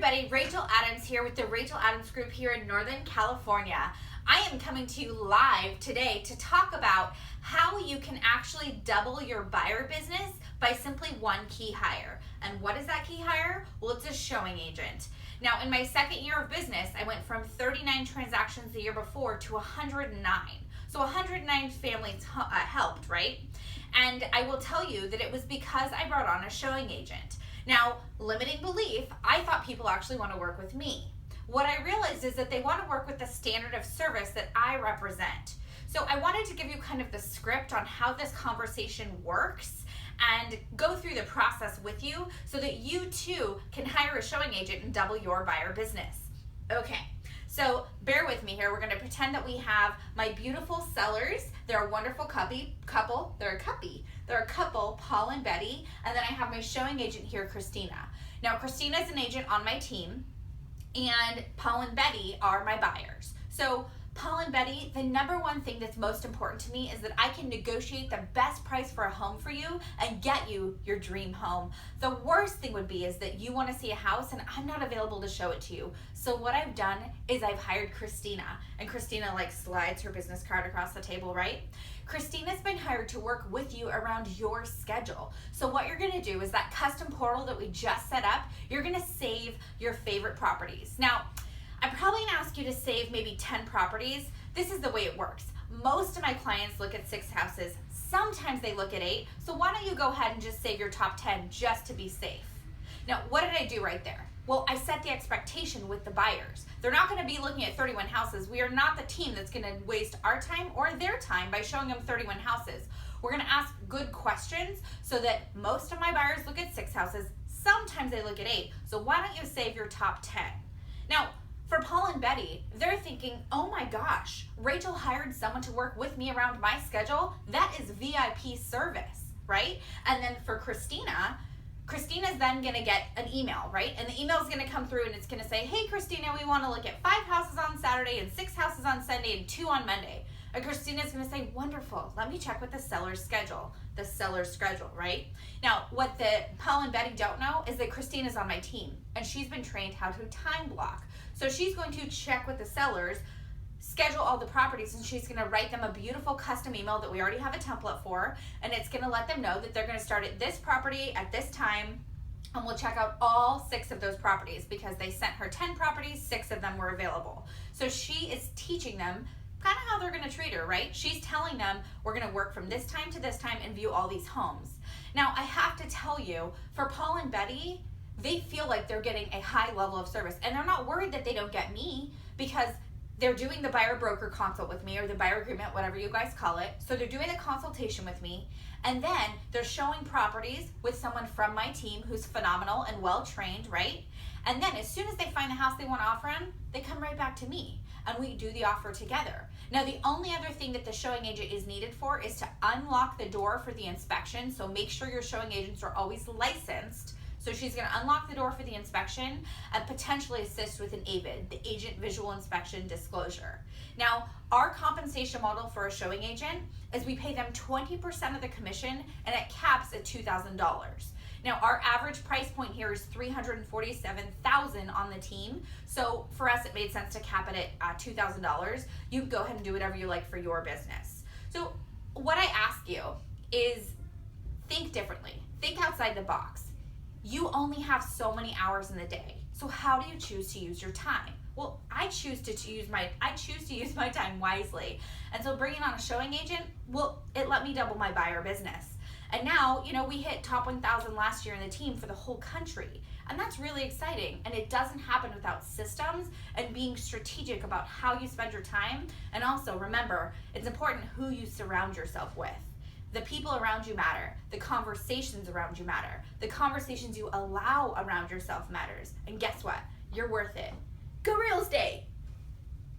everybody, Rachel Adams here with the Rachel Adams Group here in Northern California. I am coming to you live today to talk about how you can actually double your buyer business by simply one key hire. And what is that key hire? Well, it's a showing agent. Now, in my second year of business, I went from 39 transactions the year before to 109. So 109 families helped, right? And I will tell you that it was because I brought on a showing agent. Now, limiting belief, I thought people actually want to work with me. What I realized is that they want to work with the standard of service that I represent. So I wanted to give you kind of the script on how this conversation works and go through the process with you so that you too can hire a showing agent and double your buyer business. Okay, so bear with me here. We're going to pretend that we have my beautiful sellers. They're a wonderful couple. They're a couple, Paul and Betty, and then I have my showing agent here, Christina. Now, Christina is an agent on my team, and Paul and Betty are my buyers. So Paul and Betty, the number one thing that's most important to me is that I can negotiate the best price for a home for you and get you your dream home. The worst thing would be is that you want to see a house and I'm not available to show it to you. So what I've done is I've hired Christina, and Christina like slides her business card across the table, right? Christina's been hired to work with you around your schedule. So what you're gonna do is that custom portal that we just set up, you're gonna save your favorite properties. Now, I'm probably gonna ask you to save maybe 10 properties. This is the way it works. Most of my clients look at 6 houses. Sometimes they look at 8. So why don't you go ahead and just save your top 10 just to be safe? Now, what did I do right there? Well, I set the expectation with the buyers. They're not gonna be looking at 31 houses. We are not the team that's gonna waste our time or their time by showing them 31 houses. We're gonna ask good questions so that most of my buyers look at 6 houses. Sometimes they look at 8. So why don't you save your top 10? Now, for Paul and Betty, they're thinking, oh my gosh, Rachel hired someone to work with me around my schedule. That is VIP service, right? And then for Christina's then gonna get an email, right? And the email is gonna come through and it's gonna say, hey Christina, we wanna look at 5 houses on Saturday and 6 houses on Sunday and 2 on Monday. And Christina's gonna say, wonderful, let me check with the seller's schedule, right? Now, what the Paul and Betty don't know is that Christina's on my team and she's been trained how to time block. So she's going to check with the sellers, schedule all the properties, and she's gonna write them a beautiful custom email that we already have a template for, and it's gonna let them know that they're gonna start at this property at this time, and we'll check out all 6 of those properties because they sent her 10 properties, 6 of them were available. So she is teaching them kind of how they're gonna treat her, right? She's telling them we're gonna work from this time to this time and view all these homes. Now, I have to tell you, for Paul and Betty, they feel like they're getting a high level of service, and they're not worried that they don't get me because they're doing the buyer broker consult with me, or the buyer agreement, whatever you guys call it. So they're doing the consultation with me, and then they're showing properties with someone from my team who's phenomenal and well trained, right? And then as soon as they find the house they want to offer on, they come right back to me and we do the offer together. Now, the only other thing that the showing agent is needed for is to unlock the door for the inspection. So make sure your showing agents are always licensed. So she's going to unlock the door for the inspection and potentially assist with an AVID, the Agent Visual Inspection Disclosure. Now, our compensation model for a showing agent is we pay them 20% of the commission, and it caps at $2,000. Now, our average price point here is $347,000 on the team. So for us, it made sense to cap it at $2,000. You can go ahead and do whatever you like for your business. So what I ask you is think differently. Think outside the box. You only have so many hours in the day. So how do you choose to use your time? Well, I choose to use my time wisely. And so bringing on a showing agent, well, it let me double my buyer business. And now, we hit top 1,000 last year in the team for the whole country. And that's really exciting. And it doesn't happen without systems and being strategic about how you spend your time. And also remember, it's important who you surround yourself with. The people around you matter. The conversations around you matter. The conversations you allow around yourself matters. And guess what? You're worth it. Go real estate.